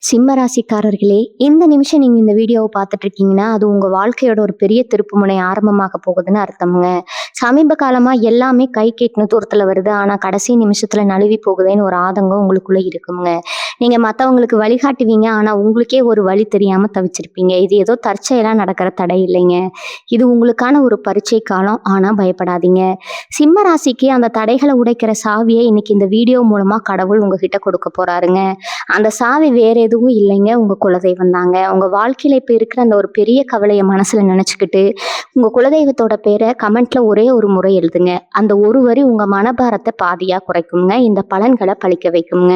சிம்ம ராசிக்காரர்களே, இந்த நிமிஷம் நீங்க இந்த வீடியோவை பார்த்துட்டு இருக்கீங்கன்னா அது உங்க வாழ்க்கையோட ஒரு பெரிய திருப்புமுனை ஆரம்பமாக போகுதுன்னு அர்த்தம்ங்க. சமீப காலமா எல்லாமே கை கெட்டின தூரத்துல வருது, ஆனா கடைசி நிமிஷத்துல நழுவி போகுதேன்னு ஒரு ஆதங்கம் உங்களுக்குள்ள இருக்குங்க. நீங்க மத்தவங்களுக்கு வழிகாட்டுவீங்க, ஆனா உங்களுக்கே ஒரு வழி தெரியாம தவிச்சிருப்பீங்க. இது ஏதோ தற்செயலா நடக்கிற தடை இல்லைங்க, இது உங்களுக்கான ஒரு பரீட்சை காலம். ஆனா பயப்படாதீங்க. சிம்ம ராசிக்கு அந்த தடைகளை உடைக்கிற சாவியை இன்னைக்கு இந்த வீடியோ மூலமா கடவுள் உங்ககிட்ட கொடுக்க போறாருங்க. அந்த சாவி வேற எதுவும் இல்லைங்க, உங்க குலதெய்வம் தாங்க. உங்க வாழ்க்கையில இப்ப இருக்கிற அந்த ஒரு பெரிய கவலையை மனசுல நினைச்சுக்கிட்டு உங்க குலதெய்வத்தோட பேரை கமெண்ட்ல ஒரே ஒரு முறை எழுதுங்க. அந்த ஒரு வரி உங்க மனபாரத்தை பாதியா குறைக்குங்க, இந்த பலன்களை பழிக்க வைக்குங்க.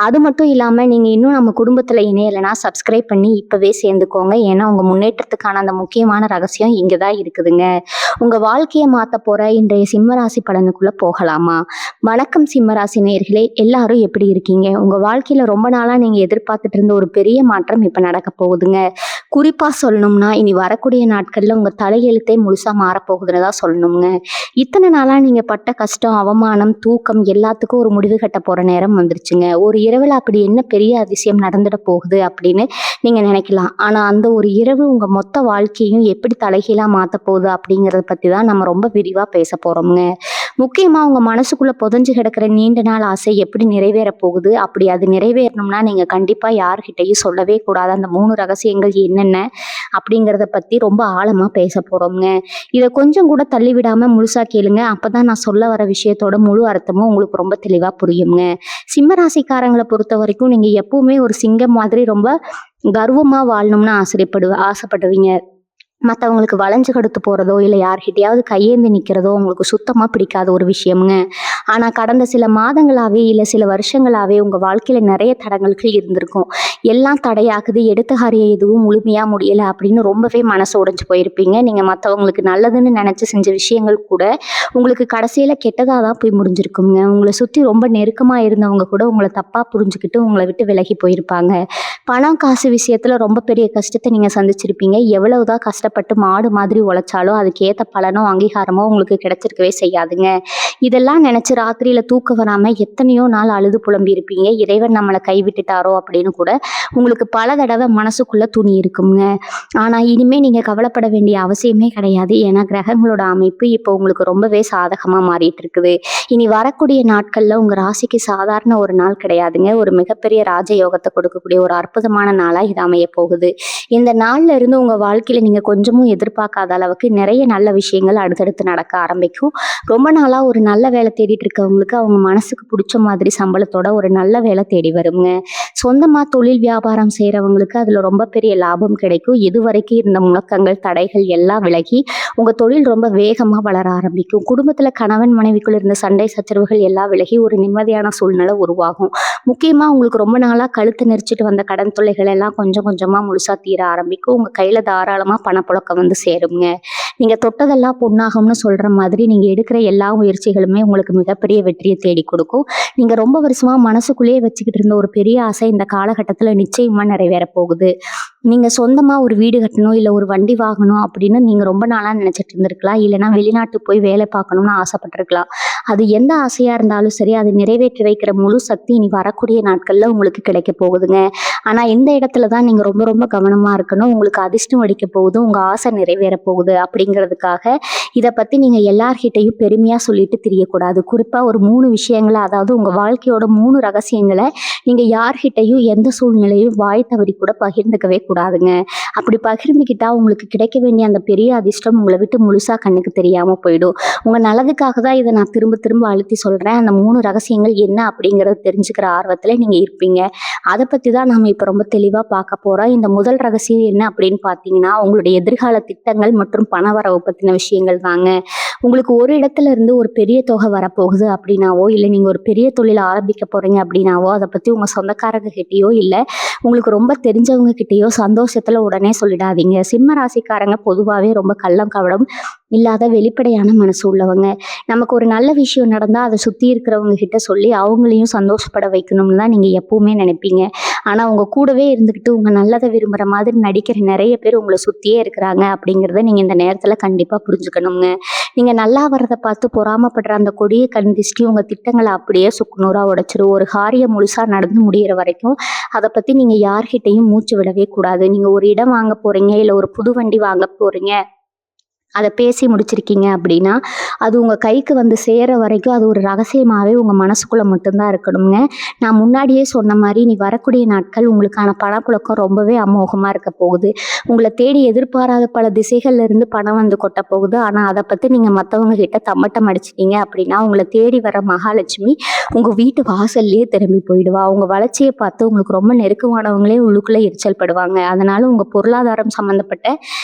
அது மட்டும் இல்லாம நீங்க இன்னும் நம்ம குடும்பத்துல இணையலைன்னா சப்ஸ்கிரைப் பண்ணி இப்பவே சேர்ந்துக்கோங்க. ஏன்னா உங்க முன்னேற்றத்துக்கான அந்த முக்கியமான ரகசியம் இங்கதான் இருக்குதுங்க. உங்க வாழ்க்கையை மாத்த போற இன்றைய சிம்மராசி பலனுக்குள்ள போகலாமா? வணக்கம் சிம்மராசி நேயர்களே, எல்லாரும் எப்படி இருக்கீங்க? உங்க வாழ்க்கையில ரொம்ப நாளா நீங்க எதிர்பார்த்துட்டு இருந்த ஒரு பெரிய மாற்றம் இப்ப நடக்க போகுதுங்க. குறிப்பா சொல்லணும்னா இனி வரக்கூடிய நாட்கள்ல உங்க தலையெழுத்தே முழுசா மாறப்போகுதுன்னு தான் சொல்லணுங்க. இத்தனை நாளா நீங்க பட்ட கஷ்டம், அவமானம், தூக்கம் எல்லாத்துக்கும் ஒரு முடிவு கட்ட போற நேரம் வந்துருச்சுங்க. ஒரு இரவுல அப்படி என்ன பெரிய அதிசயம் நடந்துட போகுது அப்படின்னு நீங்க நினைக்கலாம். ஆனா அந்த ஒரு இரவு உங்க மொத்த வாழ்க்கையும் எப்படி தலைகீழா மாத்த போகுது அப்படிங்கறத பத்தி தான் நம்ம ரொம்ப விரிவா பேச போறோம்ங்க. முக்கியமா உங்க மனசுக்குள்ள புதைஞ்சு கிடக்கிற நீண்ட நாள் ஆசை எப்படி நிறைவேற போகுது, அப்படி அது நிறைவேறணும்னா நீங்க கண்டிப்பா யார்கிட்டையும் சொல்லவே கூடாது அந்த 3 ரகசியங்கள் என்னென்ன அப்படிங்கிறத பத்தி ரொம்ப ஆழமா பேச போறோம்ங்க. இதை கொஞ்சம் கூட தள்ளி விடாம முழுசா கேளுங்க, அப்பதான் நான் சொல்ல வர விஷயத்தோட முழு அர்த்தமும் உங்களுக்கு ரொம்ப தெளிவா புரியுங்க. சிம்ம ராசிக்காரங்களை பொறுத்த வரைக்கும் நீங்க எப்பவுமே ஒரு சிங்கம் மாதிரி ரொம்ப கர்வமா வாழணும்னு ஆசைப்படுவீங்க. மற்றவங்களுக்கு வளைஞ்சு கடுத்து போகிறதோ இல்லை யார்கிட்டையாவது கையேந்து நிற்கிறதோ உங்களுக்கு சுத்தமாக பிடிக்காத ஒரு விஷயம்ங்க. ஆனால் கடந்த சில மாதங்களாகவே இல்லை சில வருஷங்களாகவே உங்கள் வாழ்க்கையில் நிறைய தடங்கல்கள் இருந்திருக்கும். எல்லாம் தடையாகுது, எடுத்த காரியம் எதுவும் முழுமையாக முடியலை அப்படின்னு ரொம்பவே மனசு உடைஞ்சு போயிருப்பீங்க. நீங்கள் மற்றவங்களுக்கு நல்லதுன்னு நினச்சி செஞ்ச விஷயங்கள் கூட உங்களுக்கு கடைசியில் கெட்டதாக தான் போய் முடிஞ்சிருக்குங்க. உங்களை சுற்றி ரொம்ப நெருக்கமாக இருந்தவங்க கூட உங்களை தப்பாக புரிஞ்சுக்கிட்டு உங்களை விட்டு விலகி போயிருப்பாங்க. பணம் காசு விஷயத்தில் ரொம்ப பெரிய கஷ்டத்தை நீங்கள் சந்திச்சிருப்பீங்க. எவ்வளவுதான் கஷ்டப்பட்டு மாடு மாதிரி உழைச்சாலும் அதுக்கேற்ற பலனோ அங்கீகாரமோ உங்களுக்கு கிடைச்சிருக்கவே செய்யாதுங்க. இதெல்லாம் நினச்சி ராத்திரியில் தூக்கம் வராமல் எத்தனையோ நாள் அழுது புலம்பி இருப்பீங்க. இறைவன் நம்மளை கைவிட்டுட்டாரோ அப்படின்னு கூட உங்களுக்கு பல தடவை மனசுக்குள்ளே துணி இருக்குங்க. ஆனால் இனிமேல் நீங்கள் கவலைப்பட வேண்டிய அவசியமே கிடையாது. ஏன்னா கிரகங்களோட அமைப்பு இப்போ உங்களுக்கு ரொம்பவே சாதகமாக மாறிட்டு இருக்குது. இனி வரக்கூடிய நாட்களில் உங்கள் ராசிக்கு சாதாரண ஒரு நாள் கிடையாதுங்க, ஒரு மிகப்பெரிய ராஜயோகத்தை கொடுக்கக்கூடிய ஒரு அற்புதமான நாளாக இது அமைய போகுது. இந்த நாள்ல இருந்து உங்க வாழ்க்கையில நீங்க கொஞ்சமும் எதிர்பார்க்காத அளவுக்கு நிறைய நல்ல விஷயங்கள் அடுத்தடுத்து நடக்க ஆரம்பிக்கும். ரொம்ப நாளா ஒரு நல்ல வேலை தேடிட்டு இருக்கவங்களுக்கு அவங்க மனசுக்கு பிடிச்ச மாதிரி சம்பளத்தோட ஒரு நல்ல வேலை தேடி வருங்க. சொந்தமா தொழில் வியாபாரம் செய்யறவங்களுக்கு அதுல ரொம்ப பெரிய லாபம் கிடைக்கும். இதுவரைக்கும் இருந்த முழக்கங்கள் தடைகள் எல்லாம் விலகி உங்க தொழில் ரொம்ப வேகமா வளர ஆரம்பிக்கும். குடும்பத்துல கணவன் மனைவிக்குள்ள இருந்த சண்டை சச்சரவுகள் எல்லாம் விலகி ஒரு நிம்மதியான சூழ்நிலை உருவாகும். முக்கியமா உங்களுக்கு ரொம்ப நாளா கழுத்து நெரிச்சிட்டு வந்த கடன் தொல்லைகள் எல்லாம் கொஞ்சம் கொஞ்சமா முழுசா தீர ஆரம்பிக்கும். உங்க கையில தாராளமா பணப்புழக்கம் வந்து சேருங்க. நீங்க தொட்டதெல்லாம் பொன்னாகும்னு சொல்ற மாதிரி நீங்க எடுக்கிற எல்லா முயற்சிகளுமே உங்களுக்கு மிகப்பெரிய வெற்றியை தேடி கொடுக்கும். நீங்க ரொம்ப வருஷமா மனசுக்குள்ளேயே வச்சுக்கிட்டு இருந்த ஒரு பெரிய ஆசை இந்த காலகட்டத்துல நிச்சயமா நிறைவேற போகுது. நீங்க சொந்தமா ஒரு வீடு கட்டணும், இல்லை ஒரு வண்டி வாங்கணும் அப்படின்னு நீங்க ரொம்ப நாளா நினைச்சிட்டு இருந்திருக்கலாம். இல்லைன்னா வெளிநாட்டு போய் வேலை பார்க்கணும்னு ஆசைப்பட்டிருக்கலாம். அது எந்த ஆசையா இருந்தாலும் சரி, அதை நிறைவேற்றி வைக்கிற முழு சக்தி இனி வரக்கூடிய நாட்கள்ல உங்களுக்கு கிடைக்க போகுதுங்க. ஆனா இந்த இடத்துல தான் நீங்க ரொம்ப ரொம்ப கவனமா இருக்கணும். உங்களுக்கு அதிர்ஷ்டம் அடிக்க போகுது, உங்க ஆசை நிறைவேற போகுது அப்படிங்கிறதுக்காக இதை பத்தி நீங்க எல்லார்கிட்டையும் பெருமையா சொல்லிட்டு தெரியக்கூடாது. குறிப்பா ஒரு 3 விஷயங்களை, அதாவது உங்க வாழ்க்கையோட 3 ரகசியங்களை நீங்க யார்கிட்டையும் எந்த சூழ்நிலையும் வாய் தவறி கூட பகிர்ந்துக்கவே கூடாதுங்க. அப்படி பகிர்ந்துக்கிட்டா உங்களுக்கு கிடைக்க வேண்டிய அந்த பெரிய அதிர்ஷ்டம் உங்களை விட்டு முழுசா கண்ணுக்கு தெரியாம போயிடும். உங்க நல்லதுக்காக தான் இதை நான் திரும்ப திரும்ப அழுத்தி சொல்றேன். அந்த 3 ரகசியங்கள் என்ன அப்படிங்கறத தெரிஞ்சுக்கிற ஆர்வத்துல நீங்க இருப்பீங்க. அதை பத்தி தான் நாம இப்ப ரொம்ப தெளிவா பார்க்க போறோம். இந்த முதல் ரகசியம் என்ன அப்படின்னு பாத்தீங்கன்னா உங்களுடைய எதிர்கால திட்டங்கள் மற்றும் பண வரவு பத்தின விஷயங்கள் தாங்க. உங்களுக்கு ஒரு இடத்துல இருந்து ஒரு பெரிய தொகை வரப்போகுது அப்படின்னாவோ, இல்லை நீங்க ஒரு பெரிய தொழில் ஆரம்பிக்க போறீங்க அப்படின்னாவோ அதை பத்தி உங்க சொந்தக்காரங்க கிட்டேயோ இல்லை உங்களுக்கு ரொம்ப தெரிஞ்சவங்க கிட்டேயோ சந்தோஷத்துல உடனே சொல்லிடாதீங்க. சிம்ம ராசிக்காரங்க பொதுவாகவே ரொம்ப கள்ளம் கவடம் இல்லாத வெளிப்படையான மனசு உள்ளவங்க. நமக்கு ஒரு நல்ல விஷயம் நடந்தா அதை சுத்தி இருக்கிறவங்க கிட்ட சொல்லி அவங்களையும் சந்தோஷப்பட வைக்கணும்னு தான் நீங்க எப்பவுமே நினைப்பீங்க. ஆனா உங்க கூடவே இருந்துகிட்டு உங்க நல்லதை விரும்புற மாதிரி நடிக்கிற நிறைய பேர் உங்களை சுத்தியே இருக்கிறாங்க அப்படிங்கிறத நீங்க இந்த நேரத்துல கண்டிப்பா புரிஞ்சுக்கணுங்க. நீங்கள் நல்லா வரதை பார்த்து பொறாமப்படுற அந்த கொடிய கண் திஷ்டி உங்கள் திட்டங்களை அப்படியே சுக்குநூறாக உடைச்சிரும். ஒரு காரியம் முழுசாக நடந்து முடியிற வரைக்கும் அதை பற்றி நீங்கள் யார்கிட்டையும் மூச்சு விடவே கூடாது. நீங்கள் ஒரு இடம் வாங்க போகிறீங்க, இல்லை ஒரு புது வண்டி வாங்க போகிறீங்க, அதை பேசி முடிச்சிருக்கீங்க அப்படின்னா அது உங்கள் கைக்கு வந்து சேர வரைக்கும் அது ஒரு ரகசியமாகவே உங்கள் மனசுக்குள்ளே மட்டும்தான் இருக்கணுங்க. நான் முன்னாடியே சொன்ன மாதிரி நீ வரக்கூடிய நாட்கள் உங்களுக்கான பணப்புழக்கம் ரொம்பவே அமோகமாக இருக்க போகுது. உங்களை தேடி எதிர்பாராத பல திசைகள்ல இருந்து பணம் வந்து கொட்ட போகுது. ஆனால் அதை பற்றி நீங்கள் மற்றவங்க கிட்ட தம்மட்டம் அடிச்சிட்டீங்க அப்படின்னா உங்களை தேடி வர மகாலட்சுமி உங்கள் வீட்டு வாசல்லையே திரும்பி போயிடுவா. உங்கள் வளர்ச்சியை பார்த்து உங்களுக்கு ரொம்ப நெருக்கமானவங்களே உள்ளுக்குள்ளே எரிச்சல் படுவாங்க. அதனால் உங்கள் பொருளாதாரம் சம்மந்தப்பட்ட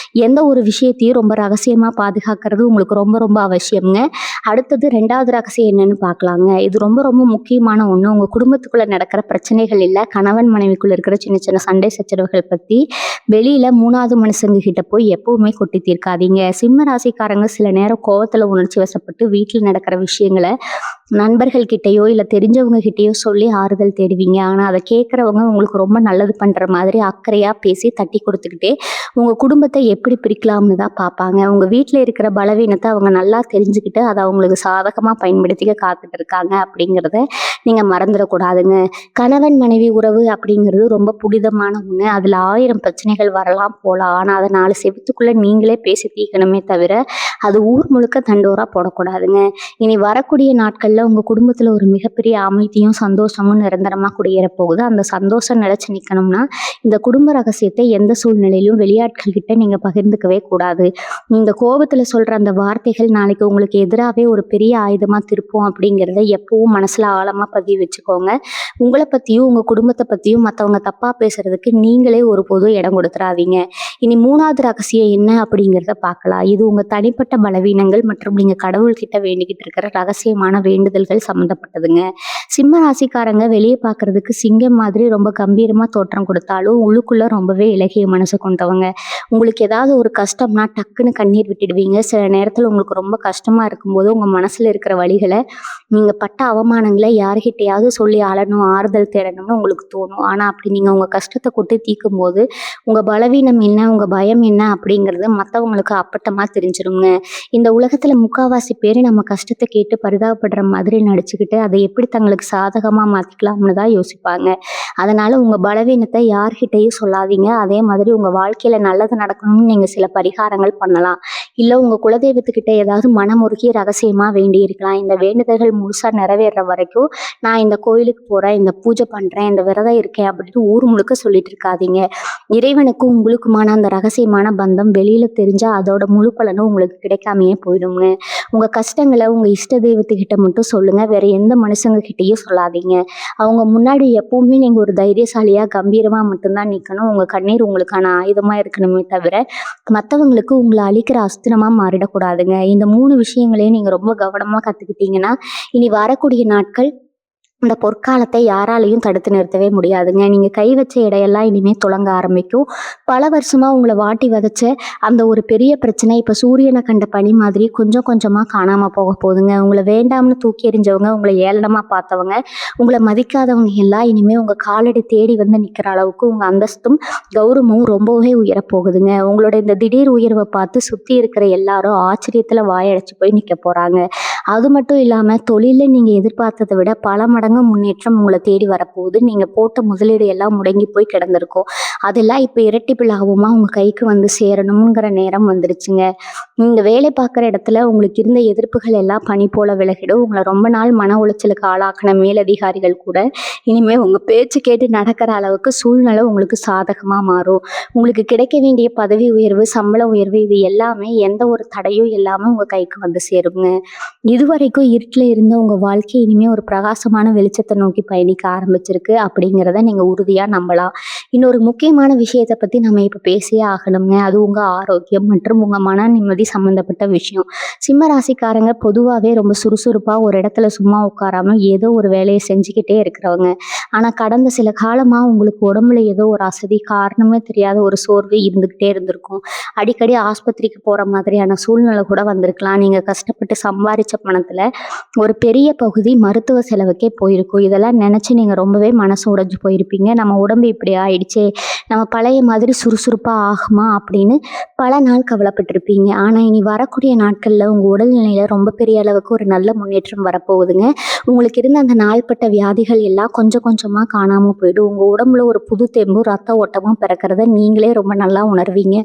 எந்த ஒரு விஷயத்தையும் ரொம்ப ரகசியமாக பாதுகாக்கிறது உங்களுக்கு ரொம்ப ரொம்ப அவசியம்ங்க. அடுத்தது 2வது ரகசியம் என்னன்னு பார்க்கலாங்க. இது ரொம்ப ரொம்ப முக்கியமான ஒன்று. உங்கள் குடும்பத்துக்குள்ளே நடக்கிற பிரச்சனைகள் இல்லை, கணவன் மனைவிக்குள்ளே இருக்கிற சின்ன சின்ன சண்டை சச்சரவுகள் பற்றி வெளியில் 3வது மனுஷங்க கிட்ட போய் எப்பவுமே கொட்டி தீர்க்காதீங்க. சிம்ம ராசிக்காரங்க சில நேரம் கோவத்தில் உணர்ச்சி வசப்பட்டு வீட்டில் நடக்கிற விஷயங்களை நண்பர்கள் கிட்டேயோ இல்லை தெரிஞ்சவங்க கிட்டேயோ சொல்லி ஆறுதல் தேடுவீங்க. ஆனால் அதை கேட்குறவங்க உங்களுக்கு ரொம்ப நல்லது பண்ணுற மாதிரி அக்கறையாக பேசி தட்டி கொடுத்துக்கிட்டே உங்கள் குடும்பத்தை எப்படி பிரிக்கலாம்னு தான் பார்ப்பாங்க. உங்கள் வீட்டில் இருக்கிற பலவீனத்தை அவங்க நல்லா தெரிஞ்சுக்கிட்டு அதை அவங்களுக்கு சாதகமாக பயன்படுத்திக்க காத்துட்டு இருக்காங்க அப்படிங்கிறத நீங்கள் மறந்துடக்கூடாதுங்க. கணவன் மனைவி உறவு அப்படிங்கிறது ரொம்ப புனிதமான ஒன்று. அதில் 1000 பிரச்சனைகள் வரலாம் போகலாம். ஆனால் அதை 4 செவத்துக்குள்ளே நீங்களே பேசி தீர்க்கணுமே தவிர அது ஊர் முழுக்க தண்டோரா போடக்கூடாதுங்க. இனி வரக்கூடிய நாட்களில் உங்கள் குடும்பத்தில் ஒரு மிகப்பெரிய அமைதியும் சந்தோஷமும் நிரந்தரமாக குடியேற போகுது. அந்த சந்தோஷம் நிலைச்சு நிற்கணும்னா இந்த குடும்ப ரகசியத்தை எந்த சூழ்நிலையிலும் வெளியாட்கள் கிட்ட நீங்கள் பகிர்ந்துக்கவே கூடாது. இந்த கோபத்தில் சொல்கிற அந்த வார்த்தைகள் நாளைக்கு உங்களுக்கு எதிராகவே ஒரு பெரிய ஆயுதமாக திருப்போம் அப்படிங்கிறத எப்பவும் மனசில் ஆழமாக பதிவு வச்சுக்கோங்க. உங்களை பற்றியும் உங்கள் குடும்பத்தை பற்றியும் மற்றவங்க தப்பாக பேசுறதுக்கு நீங்களே ஒருபோதும் இடம் கொடுத்துறாதீங்க. இனி 3வது ரகசியம் என்ன அப்படிங்கிறத பார்க்கலாம். இது உங்கள் தனிப்பட்ட பலவீனங்கள் மற்றும் நீங்கள் கடவுள்கிட்ட வேண்டிக்கிட்டு இருக்கிற ரகசியமான வேண்டுதல்கள் சம்மந்தப்பட்டதுங்க. சிம்ம ராசிக்காரங்க வெளியே பார்க்கறதுக்கு சிங்கம் மாதிரி ரொம்ப கம்பீரமாக தோற்றம் கொடுத்தாலும் உள்ளுக்குள்ளே ரொம்பவே இலகிய மனசு கொண்டவங்க. உங்களுக்கு ஏதாவது ஒரு கஷ்டம்னா டக்குன்னு கண்ணீர் விட்டுடுவீங்க. சில நேரத்தில் உங்களுக்கு ரொம்ப கஷ்டமாக இருக்கும்போது உங்கள் மனசில் இருக்கிற வலிகளை நீங்கள் பட்ட அவமானங்களை யார்கிட்டையாவது சொல்லி அழணும், ஆறுதல் தேடணும்னு உங்களுக்கு தோணும். ஆனால் அப்படி நீங்கள் உங்கள் கஷ்டத்தை கொட்டி தீர்க்கும் போது உங்கள் பலவீனம் என்ன, உங்கள் பயம் என்ன அப்படிங்கிறது மற்றவங்களுக்கு அப்பட்டமாக தெரிஞ்சிருங்க. இந்த உலகத்தில் முக்கால்வாசி பேர் நம்ம கஷ்டத்தை கேட்டு பரிதாபப்படுற மாதிரி நடிச்சுக்கிட்டு அதை எப்படி தங்களுக்கு சாதகமாக மாற்றிக்கலாம்னு தான் யோசிப்பாங்க. அதனால் உங்கள் பலவீனத்தை யார்கிட்டையும் சொல்லாதீங்க. அதே மாதிரி உங்கள் வாழ்க்கையில் நல்லது நடக்கணும்னு நீங்கள் சில பரிகாரங்கள் பண்ணலாம். இல்லை உங்கள் குலதெய்வத்துக்கிட்ட ஏதாவது மனமுருகி ரகசியமாக வேண்டி இருக்கலாம். இந்த வேண்டுதல்கள் முழுசாக நிறைவேற வரைக்கும் நான் இந்த கோயிலுக்கு போகிறேன், இந்த பூஜை பண்ணுறேன், இந்த விரதம் இருக்கேன் அப்படின்னு ஊர் முழுக்க சொல்லிட்டு இருக்காதீங்க. இறைவனுக்கும் உங்களுக்குமான அந்த ரகசியமான பந்தம் வெளியில் தெரிஞ்சால் அதோட முழு பலனும் உங்களுக்கு கிடைக்காமையே போயிடுங்க. உங்கள் கஷ்டங்களை உங்கள் இஷ்ட தெய்வத்துக்கிட்ட மட்டும் சொல்லுங்கள். வேறு எந்த மனுஷங்க கிட்டேயும் சொல்லாதீங்க. அவங்க முன்னாடி எப்பவுமே நீங்கள் ஒரு தைரியசாலியாக கம்பீரமாக மட்டும்தான் நிற்கணும். உங்கள் கண்ணீர் உங்களுக்கான ஆயுதமாக இருக்கணுமே தவிர மற்றவங்களுக்கு உங்களை அழிக்கிற அஸ்திரமாக மாறிடக்கூடாதுங்க. இந்த 3 விஷயங்களையும் நீங்கள் ரொம்ப கவனமாக கற்றுக்கிட்டீங்கன்னா இனி வரக்கூடிய நாட்கள் இந்த பொற்காலத்தை யாராலையும் தடுத்து நிறுத்தவே முடியாதுங்க. நீங்கள் கை வச்ச இடையெல்லாம் இனிமேல் தொடங்க ஆரம்பிக்கும். பல வருஷமாக உங்களை வாட்டி வதச்ச அந்த ஒரு பெரிய பிரச்சனை இப்போ சூரியனை கண்ட பனி மாதிரி கொஞ்சம் கொஞ்சமாக காணாமல் போக போகுதுங்க. உங்களை வேண்டாம்னு தூக்கி எறிஞ்சவங்க, உங்களை ஏளனமாக பார்த்தவங்க, உங்களை மதிக்காதவங்க எல்லாம் இனிமேல் உங்கள் காலடி தேடி வந்து நிற்கிற அளவுக்கு உங்கள் அந்தஸ்தும் கௌரவமும் ரொம்பவே உயரப்போகுதுங்க. உங்களோட இந்த திடீர் உயர்வை பார்த்து சுற்றி இருக்கிற எல்லாரும் ஆச்சரியத்தில் வாயடைச்சு போய் நிற்க போகிறாங்க. அது மட்டும் இல்லாமல் தொழிலில் நீங்கள் எதிர்பார்த்ததை விட பல மடங்கு முன்னேற்றம் உங்களை தேடி வரப்போகுது. நீங்கள் போட்ட முதலீடு எல்லாம் முடங்கி போய் கிடந்திருக்கும். அதெல்லாம் இப்போ இரட்டிப்பு லாபமாக உங்கள் கைக்கு வந்து சேரணுங்கிற நேரம் வந்துருச்சுங்க. நீங்கள் வேலை பார்க்குற இடத்துல உங்களுக்கு இருந்த எதிர்ப்புகள் எல்லாம் பனி போல விலகிடும். உங்களை ரொம்ப நாள் மன உளைச்சலுக்கு ஆளாக்கின மேலதிகாரிகள் கூட இனிமேல் உங்கள் பேச்சு கேட்டு நடக்கிற அளவுக்கு சூழ்நிலை உங்களுக்கு சாதகமாக மாறும். உங்களுக்கு கிடைக்க வேண்டிய பதவி உயர்வு, சம்பள உயர்வு இது எல்லாமே எந்த ஒரு தடையும் இல்லாமல் உங்கள் கைக்கு வந்து சேருங்க. இதுவரைக்கும் இருட்டில் இருந்த உங்கள் வாழ்க்கை இனிமேல் ஒரு பிரகாசமான வெளிச்சத்தை நோக்கி பயணிக்க ஆரம்பிச்சிருக்கு அப்படிங்கிறத நீங்கள் உறுதியாக நம்பலாம். இன்னொரு முக்கியமான விஷயத்தை பற்றி நம்ம இப்போ பேசியே ஆகணுங்க. அது உங்கள் ஆரோக்கியம் மற்றும் உங்கள் மன நிம்மதி சம்மந்தப்பட்ட விஷயம். சிம்ம ராசிக்காரங்க பொதுவாகவே ரொம்ப சுறுசுறுப்பாக ஒரு இடத்துல சும்மா உட்காராமல் ஏதோ ஒரு வேலையை செஞ்சுக்கிட்டே இருக்கிறவங்க. ஆனால் கடந்த சில காலமாக உங்களுக்கு உடம்புல ஏதோ ஒரு அசதி, காரணமே தெரியாத ஒரு சோர்வு இருந்துக்கிட்டே இருந்திருக்கும். அடிக்கடி ஆஸ்பத்திரிக்கு போகிற மாதிரியான சூழ்நிலை கூட வந்திருக்கலாம். நீங்கள் கஷ்டப்பட்டு சம்பாதிச்ச பணத்தில் ஒரு பெரிய பகுதி மருத்துவ செலவுக்கே போயிருக்கும். இதெல்லாம் நினச்சி நீங்கள் ரொம்பவே மனசு உடைஞ்சு போயிருப்பீங்க. நம்ம உடம்பு இப்படி ஆயிடுச்சு, ஆயிடுச்சே, நம்ம பழைய மாதிரி சுறுசுறுப்பாக ஆகுமா அப்படின்னு பல நாள் கவலைப்பட்டிருப்பீங்க. ஆனால் இனி வரக்கூடிய நாட்களில் உங்கள் உடல்நிலையில் ரொம்ப பெரிய அளவுக்கு ஒரு நல்ல முன்னேற்றம் வரப்போகுதுங்க. உங்களுக்கு இருந்த அந்த நாள்பட்ட வியாதிகள் எல்லாம் கொஞ்சம் கொஞ்சமாக காணாமல் போயிடும். உங்கள் உடம்புல ஒரு புது தெம்பும் ரத்த ஓட்டமும் பிறக்கிறத நீங்களே ரொம்ப நல்லா உணர்வீங்க.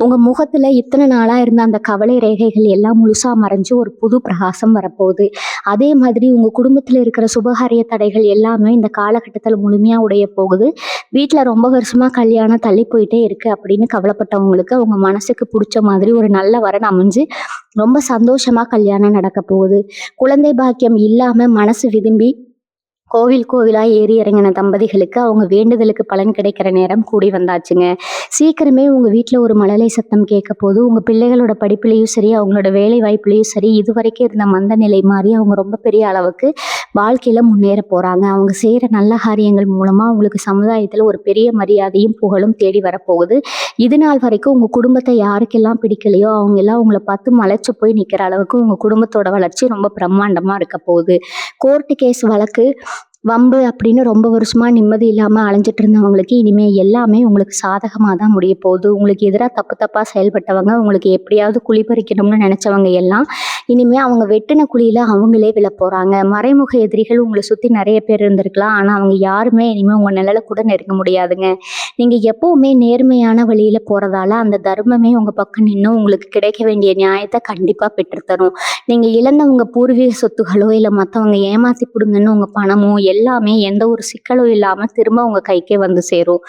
உங்கள் முகத்தில் இத்தனை நாளாக இருந்த அந்த கவலை ரேகைகள் எல்லாம் முழுசாக மறைஞ்சு ஒரு புது பிரகாசம் வரப்போகுது. அதே மாதிரி உங்கள் குடும்பத்தில் இருக்கிற சுபகாரிய தடைகள் எல்லாமே இந்த காலகட்டத்தில் முழுமையாக உடைய போகுது. வீட்டில் ரொம்ப வருஷமாக கல்யாணம் தள்ளி போயிட்டே இருக்குது அப்படின்னு கவலைப்பட்டவங்களுக்கு அவங்க மனசுக்கு பிடிச்ச மாதிரி ஒரு நல்ல வரன் அமைஞ்சு ரொம்ப சந்தோஷமாக கல்யாணம் நடக்க போகுது. குழந்தை பாக்கியம் இல்லாமல் மனசு விரும்பி கோவில் கோவிலாக ஏறி இறங்கின தம்பதிகளுக்கு அவங்க வேண்டுதலுக்கு பலன் கிடைக்கிற நேரம் கூடி வந்தாச்சுங்க. சீக்கிரமே உங்கள் வீட்டில் ஒரு மழலை சத்தம் கேட்க போது உங்கள் பிள்ளைகளோட படிப்புலேயும் சரி, அவங்களோட வேலை வாய்ப்புலேயும் சரி, இது வரைக்கும் இருந்த மந்த நிலை மாறி அவங்க ரொம்ப பெரிய அளவுக்கு வாழ்க்கையில் முன்னேற போகிறாங்க. அவங்க செய்கிற நல்ல காரியங்கள் மூலமாக அவங்களுக்கு சமுதாயத்தில் ஒரு பெரிய மரியாதையும் புகழும் தேடி வரப்போகுது. இது நாள் வரைக்கும் உங்கள் குடும்பத்தை யாருக்கெல்லாம் பிடிக்கலையோ அவங்கெல்லாம் உங்களை பார்த்து மலைச்சு போய் நிற்கிற அளவுக்கு உங்கள் குடும்பத்தோட வளர்ச்சி ரொம்ப பிரம்மாண்டமாக இருக்க போகுது. கோர்ட்டு கேஸ் வழக்கு வம்பு அப்படின்னு ரொம்ப வருஷமாக நிம்மதி இல்லாமல் அலைஞ்சிட்டு இருந்தவங்களுக்கு இனிமேல் எல்லாமே உங்களுக்கு சாதகமாக தான் முடிய போகுது. உங்களுக்கு எதிராக தப்பாக செயல்பட்டவங்க, உங்களுக்கு எப்படியாவது குழிபறிக்கணும்னு நினச்சவங்க எல்லாம் இனிமேல் அவங்க வெட்டின குழியில் அவங்களே விழ போகிறாங்க. மறைமுக எதிரிகள் உங்களை சுற்றி நிறைய பேர் இருந்திருக்கலாம். ஆனால் அவங்க யாருமே இனிமேல் உங்கள் நிழலை கூட நெருங்க முடியாதுங்க. நீங்கள் எப்போவுமே நேர்மையான வழியில் போகிறதால அந்த தர்மமே உங்கள் பக்கம் நின்று உங்களுக்கு கிடைக்க வேண்டிய நியாயத்தை கண்டிப்பாக பெற்றுத்தரும். நீங்கள் இழந்த உங்கள் பூர்வீக சொத்துகளோ இல்லை மற்றவங்க ஏமாற்றி கொடுங்கன்னு உங்கள் பணமோ எல்லாமே எந்த ஒரு சிக்கலும் இல்லாமல் திரும்ப உங்கள் கைக்கே வந்து சேரும்.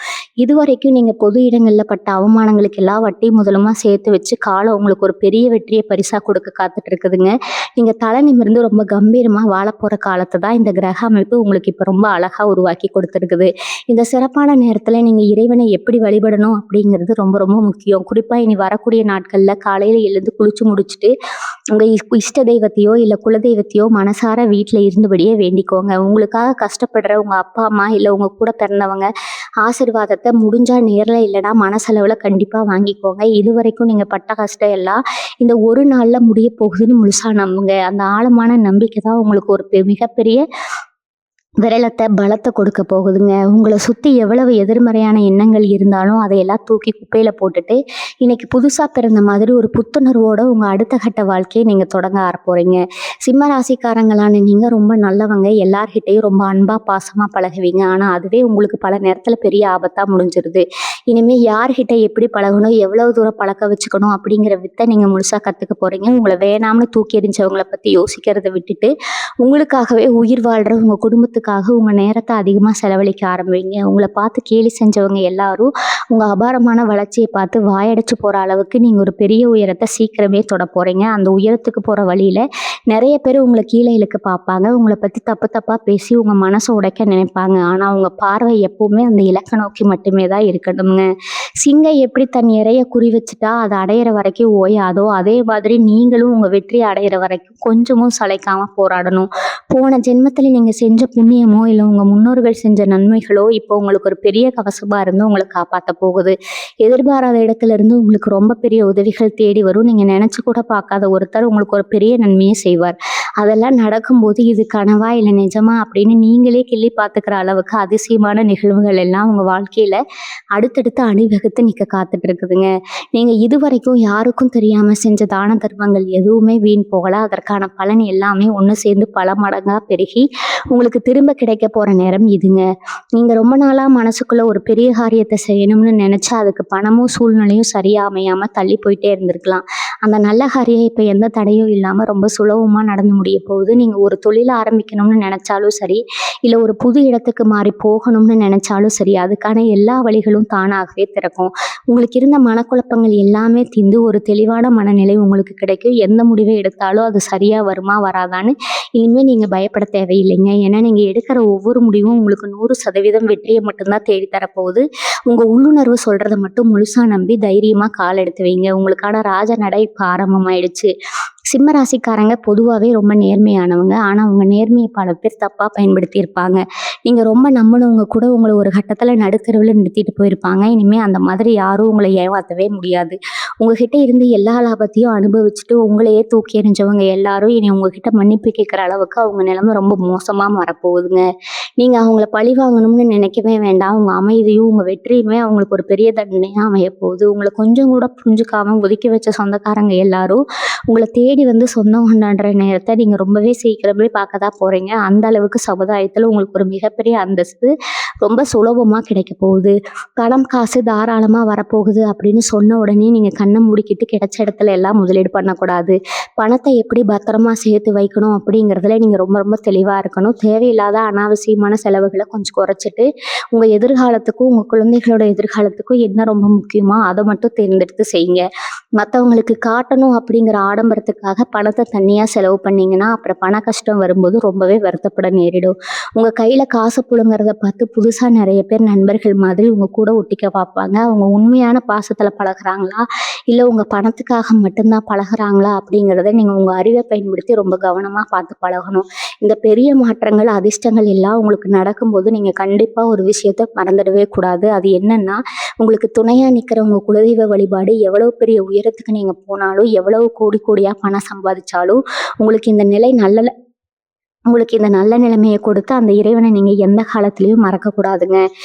இது வரைக்கும் நீங்கள் பொது இடங்களில் பட்ட அவமானங்களுக்கு எல்லாம் வட்டி முதலமாக சேர்த்து வச்சு காலம் உங்களுக்கு ஒரு பெரிய வெற்றியை பரிசாக கொடுக்க காத்துட்டு இருக்குதுங்க. நீங்கள் தலை நிமிர்ந்து ரொம்ப கம்பீரமாக வாழ போகிற காலத்தை தான் இந்த கிரக அமைப்பு உங்களுக்கு இப்போ ரொம்ப அழகாக உருவாக்கி கொடுத்துருக்குது. இந்த சிறப்பான நேரத்தில் நீங்கள் இறைவனை எப்படி வழிபடணும் அப்படிங்கிறது ரொம்ப ரொம்ப முக்கியம். குறிப்பாக இனி வரக்கூடிய நாட்களில் காலையில் எழுந்து குளிச்சு முடிச்சுட்டு உங்கள் இஷ்ட தெய்வத்தையோ இல்லை குலதெய்வத்தையோ மனசார வீட்டில் இருந்தபடியே வேண்டிக்கோங்க. உங்களுக்காக கஷ்டப்படுற உங்கள் அப்பா அம்மா இல்லை உங்கள் கூட பிறந்தவங்க ஆசீர்வாதத்தை முடிஞ்சால் நேரில் இல்லைனா மனசளவில் கண்டிப்பாக வாங்கிக்கோங்க. இது வரைக்கும் நீங்கள் பட்ட கஷ்டம் எல்லாம் இந்த ஒரு நாளில் முடிய போகுதுன்னு முழுசாக நம்புங்க. அந்த ஆழமான நம்பிக்கை தான் உங்களுக்கு ஒரு மிகப்பெரிய விரலத்தை பலத்தை கொடுக்க போகுதுங்க. உங்களை சுற்றி எவ்வளவு எதிர்மறையான எண்ணங்கள் இருந்தாலும் அதையெல்லாம் தூக்கி குப்பையில் போட்டுட்டு இன்னைக்கு புதுசாக பிறந்த மாதிரி ஒரு புத்துணர்வோடு உங்கள் அடுத்த கட்ட வாழ்க்கையை நீங்கள் தொடங்க போகிறீங்க. சிம்ம ராசிக்காரங்களான நீங்கள் ரொம்ப நல்லவங்க, எல்லார்கிட்டையும் ரொம்ப அன்பாக பாசமாக பழகுவீங்க. ஆனால் அதுவே உங்களுக்கு பல நேரத்தில் பெரிய ஆபத்தாக முடிஞ்சிருது. இனிமேல் யார்கிட்ட எப்படி பழகணும், எவ்வளவு தூரம் பழக்க வச்சுக்கணும் அப்படிங்கிற வித்தை நீங்கள் முழுசாக கற்றுக்க போகிறீங்க. உங்களை வேணாம்னு தூக்கி எறிஞ்சவங்களை பற்றி யோசிக்கிறத விட்டுட்டு உங்களுக்காகவே உயிர் வாழ்கிற உங்கள் குடும்பத்துக்காக உங்கள் நேரத்தை அதிகமாக செலவழிக்க ஆரம்பிங்க. உங்களை பார்த்து கேலி செஞ்சவங்க எல்லாரும் உங்கள் அபாரமான வளர்ச்சியை பார்த்து வாயடைச்சு போகிற அளவுக்கு நீங்கள் ஒரு பெரிய உயரத்தை சீக்கிரமே தொட போகிறீங்க. அந்த உயரத்துக்கு போகிற வழியில் நிறைய பேர் உங்களை கீழே இழுக்க பார்ப்பாங்க. உங்களை பற்றி தப்பாக பேசி உங்கள் மனசை உடைக்க நினைப்பாங்க. ஆனால் உங்கள் பார்வை எப்போவுமே அந்த இலக்கை நோக்கி மட்டுமே தான் இருக்கணுங்க. சிங்கை எப்படி தன் இறைய குறி வச்சுட்டா அதை அடையிற வரைக்கும் ஓயாதோ, அதே மாதிரி நீங்களும் உங்கள் வெற்றியை அடையிற வரைக்கும் கொஞ்சமும் சளைக்காமல் போராடணும். போன ஜென்மத்தில் நீங்கள் செஞ்ச புண்ணியமோ இல்லை உங்கள் முன்னோர்கள் செஞ்ச நன்மைகளோ இப்போ உங்களுக்கு ஒரு பெரிய கவசமாக இருந்து உங்களை காப்பாற்ற போகுது. எதிர்பாராத இடத்துல இருந்து உங்களுக்கு ரொம்ப பெரிய உதவிகள் தேடி வரும். நீங்கள் நினச்சி கூட பார்க்காத ஒருத்தர் உங்களுக்கு ஒரு பெரிய நன்மையை செய்வார். அதெல்லாம் நடக்கும்போது இது கனவா இல்லை நிஜமா அப்படின்னு நீங்களே கிள்ளி பார்த்துக்கிற அளவுக்கு அதிசயமான நிகழ்வுகள் எல்லாம் உங்கள் வாழ்க்கையில் அடுத்தடுத்து அணிவகுத்து நிற்க காத்துட்டு இருக்குதுங்க. நீங்கள் இது வரைக்கும் யாருக்கும் தெரியாமல் செஞ்ச தான தர்மங்கள் எதுவுமே வீண் போகல. அதற்கான பலன் எல்லாமே ஒன்று சேர்ந்து பல மடங்காக பெருகி உங்களுக்கு திரும்ப கிடைக்க போகிற நேரம் இதுங்க. நீங்கள் ரொம்ப நாளாக மனசுக்குள்ளே ஒரு பெரிய காரியத்தை செய்யணும்னு நினச்சா அதுக்கு பணமும் சூழ்நிலையும் சரியாக அமையாமல் தள்ளி போயிட்டே இருந்திருக்கலாம். அந்த நல்ல காரியம் இப்போ எந்த தடையும் இல்லாமல் ரொம்ப சுலபமாக நடந்து முடிய போகுது. நீங்கள் ஒரு தொழிலை ஆரம்பிக்கணும்னு நினச்சாலும் சரி, இல்லை ஒரு புது இடத்துக்கு மாறி போகணும்னு நினச்சாலும் சரி, அதுக்கான எல்லா வழிகளும் தானாகவே திறக்கும். உங்களுக்கு இருந்த மனக்குழப்பங்கள் எல்லாமே தீர்ந்து ஒரு தெளிவான மனநிலை உங்களுக்கு கிடைக்கும். எந்த முடிவை எடுத்தாலும் அது சரியாக வருமா வராதான்னு இனிமேல் நீங்கள் பயப்பட தேவையில்லைங்க. ஏன்னா நீங்கள் எடுக்கிற ஒவ்வொரு முடிவும் உங்களுக்கு 100% வெற்றியை மட்டும்தான் தேடித்தரப்போகுது. உங்கள் உள்ளுணர்வு சொல்கிறத மட்டும் முழுசாக நம்பி தைரியமாக கால் எடுத்து வைங்க. உங்களுக்கான ராஜ நடை இப்போ ஆரம்பமாயிடுச்சு. சிம்ம ராசிக்காரங்க பொதுவாகவே ரொம்ப நேர்மையானவங்க. ஆனால் அவங்க நேர்மையை பல பேர் தப்பாக பயன்படுத்தியிருப்பாங்க. நீங்க ரொம்ப நம்பினவங்க கூட உங்கள ஒரு கட்டத்துல நடுத்தெருவுல நிறுத்திட்டு போயிருப்பாங்க. இனிமே அந்த மாதிரி யாரும் உங்கள ஏமாத்தவே முடியாது. உங்ககிட்ட இருந்து எல்லா லாபத்தையும் அனுபவிச்சுட்டு உங்களையே தூக்கி எறிஞ்சவங்க எல்லாரும் இனி உங்ககிட்ட மன்னிப்பு கேட்கிற அளவுக்கு அவங்க நிலைமை ரொம்ப மோசமா மாறப்போகுதுங்க. நீங்க அவங்கள பழி வாங்கணும்னு நினைக்கவே வேண்டாம். உங்க அமைதியும், உங்க வெற்றியுமே அவங்களுக்கு ஒரு பெரிய தண்டனையா அமையப் போகுது. உங்கள கொஞ்சம் கூட புரிஞ்சுக்காம ஒதுக்கி வச்ச சொந்தக்காரங்க எல்லாரும் உங்கள தேடி வந்து சொந்தம் கொண்டாடுற நேரத்த நீங்க ரொம்பவே சீக்கிரமே பார்க்க தான் போறீங்க. அந்த அளவுக்கு சமுதாயத்துல உங்களுக்கு ஒரு மிகப்பெரிய அந்தஸ்து ரொம்ப சுலபமா கிடைக்கப் போகுது. பணம், காசு தாராளமா வரப்போகுது அப்படின்னு சொன்ன உடனே நீங்க கண்ண மூடிக்கிட்டு கிடைச்ச இடத்துல எல்லாம் முதலீடு பண்ணக்கூடாது. பணத்தை எப்படி பத்திரமா சேர்த்து வைக்கணும் அப்படிங்கிறதுல நீங்க ரொம்ப ரொம்ப தெளிவா இருக்கணும். தேவையில்லாத அனாவசியமான செலவுகள கொஞ்சம் குறைச்சிட்டு, உங்க எதிர்காலத்துக்கும், உங்க குழந்தைகளோட எதிர்காலத்துக்கும் என்ன ரொம்ப முக்கியமோ அத மட்டும் தேர்ந்தெடுத்து செய்யுங்க. மத்தவங்களுக்கு காட்டணும் அப்படிங்கிற ஆடம்பரத்துக்காக பணத்த தனியா செலவு பண்ணீங்கன்னா, அப்புறம் பண கஷ்டம் வரும்போது ரொம்பவே வருத்தப்பட நேரிடும். உங்க கையில காசு புடுங்குறத பார்த்து புதுசா நெறைய பேர் நண்பர்கள் மாதிரி உங்க கூட ஒட்டிக்க பார்ப்பாங்க. அவங்க உண்மையான பாசத்துல பழகுறாங்களா? இல்ல உங்க பணத்துக்காக மட்டும் தான் பழகுறாங்களா? அப்படிங்கிறத நீங்க உங்க அறிவை பயன்படுத்தி ரொம்ப கவனமா பார்த்து பழகணும். இந்த பெரிய மாற்றங்கள், அதிர்ஷ்டங்கள் எல்லாம் உங்களுக்கு நடக்கும்போது நீங்க கண்டிப்பா ஒரு விஷயத்த மறந்துடவே கூடாது. அது என்னன்னா, உங்களுக்கு துணையா நிக்கிற உங்க குலதெய்வ வழிபாடு எவ்வளவு பெரிய உயரத்துக்கு நீங்க போனாலும், எவ்வளவு கோடி கோடியா பணம் சம்பாதிச்சாலும், உங்களுக்கு இந்த நிலை உங்களுக்கு இந்த நல்ல நிலைமைய கொடுத்து அந்த இறைவனை நீங்க எந்த காலத்திலயும் மறக்கக்கூடாதுங்க.